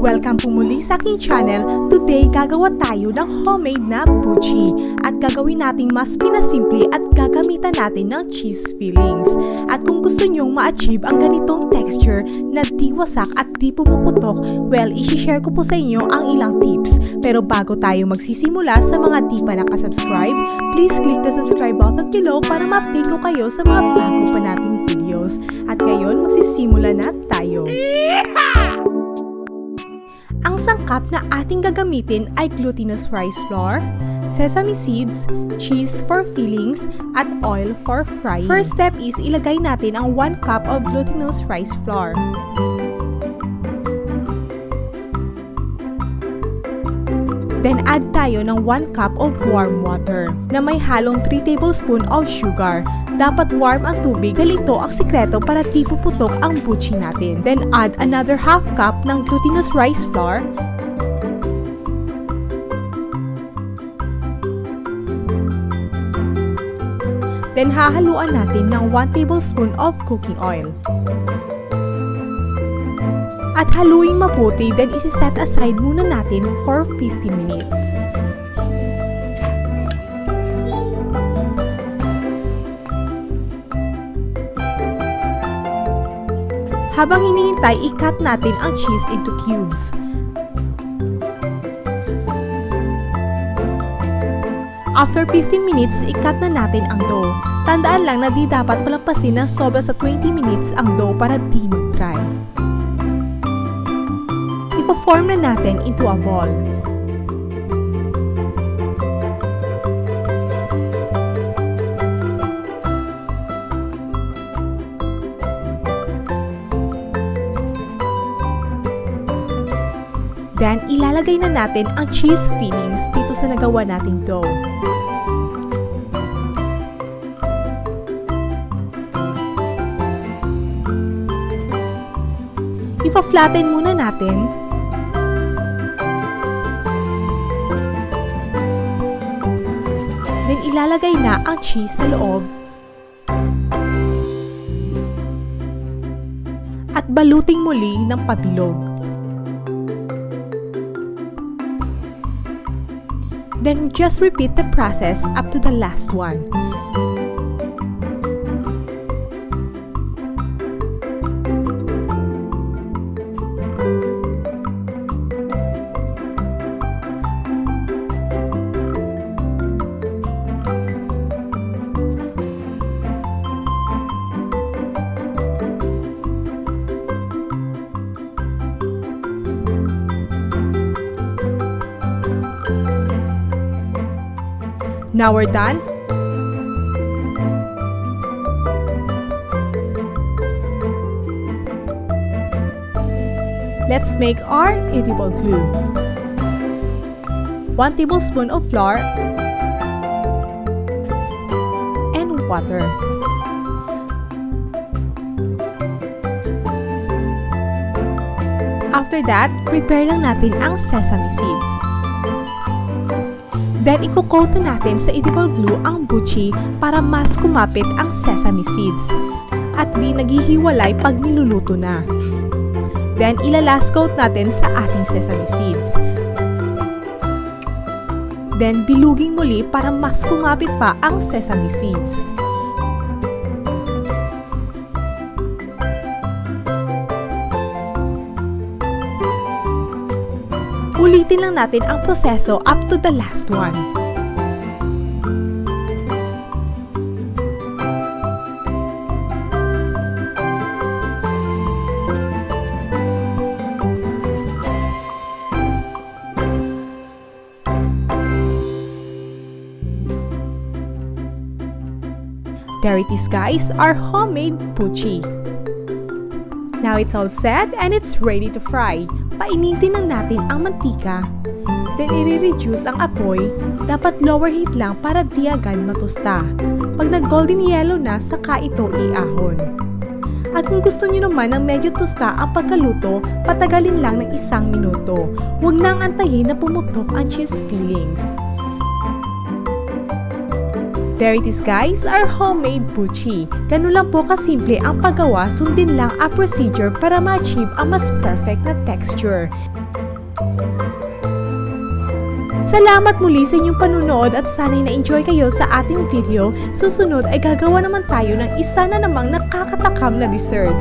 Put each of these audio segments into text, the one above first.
Welcome po muli sa aking channel. Today, gagawa tayo ng homemade na buchi. At gagawin natin mas pinasimple at gagamitan natin ng cheese fillings. At kung gusto nyong ma-achieve ang ganitong texture na di wasak at di pumuputok, well, isi-share ko po sa inyo ang ilang tips. Pero bago tayo magsisimula, sa mga di pa nakasubscribe, please click the subscribe button below para ma-update ko kayo sa mga bago pa nating videos. At ngayon, magsisimula na tayo. Ang sangkap na ating gagamitin ay glutinous rice flour, sesame seeds, cheese for fillings, at oil for frying. First step is ilagay natin ang 1 cup of glutinous rice flour. Then add tayo ng 1 cup of warm water na may halong 3 tablespoon of sugar. Dapat warm ang tubig dahil ito ang sikreto para di puputok ang buchi natin. Then add another half cup ng glutinous rice flour. Then hahaluan natin ng 1 tablespoon of cooking oil. At haluing mabuti, then isi-set aside muna natin for 15 minutes. Habang hinihintay, i-cut natin ang cheese into cubes. After 15 minutes, i-cut na natin ang dough. Tandaan lang na di dapat palampasin ng sobra sa 20 minutes ang dough para di mag-dry. Ipo-form na natin into a ball. Then, ilalagay na natin ang cheese fillings dito sa nagawa nating dough. Ipa-flatten muna natin. Then, ilalagay na ang cheese sa loob. At baluting muli ng pabilog. Then, just repeat the process up to the last one. Now we're done. Let's make our edible glue. 1 tablespoon of flour and water. After that, prepare lang natin ang sesame seeds. Then, i-coat na natin sa edible glue ang buchi para mas kumapit ang sesame seeds at di naghihiwalay pag niluluto na. Then, ila-last coat natin sa ating sesame seeds. Then, biluging muli para mas kumapit pa ang sesame seeds. Ulitin lang natin ang proseso up to the last one. There it is, guys, our homemade buchi. Now it's all set and it's ready to fry. Painitin lang natin ang mantika. Then, i-reduce ang apoy. Dapat lower heat lang para di agad matusta. Pag nag-golden yellow na, saka ito iahon. At kung gusto niyo naman ng medyo tusta ang pagkaluto, patagalin lang ng 1 minuto. Huwag nang antayin na pumutok ang cheese fillings. There it is, guys, our homemade buchi. Ganun lang po kasimple ang paggawa, sundin lang ang procedure para ma-achieve ang mas perfect na texture. Salamat muli sa inyong panunood at sana'y na-enjoy kayo sa ating video. Susunod ay gagawa naman tayo ng isa na namang nakakatakam na dessert.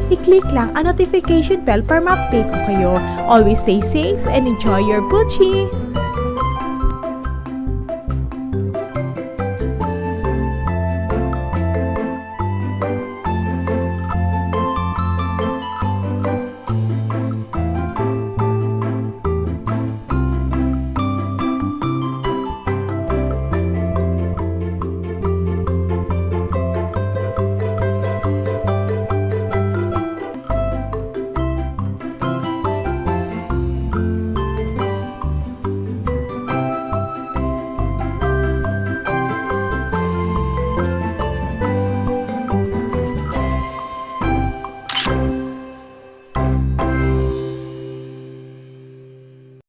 I-click lang ang notification bell para ma-update ko kayo. Always stay safe and enjoy your Buchi!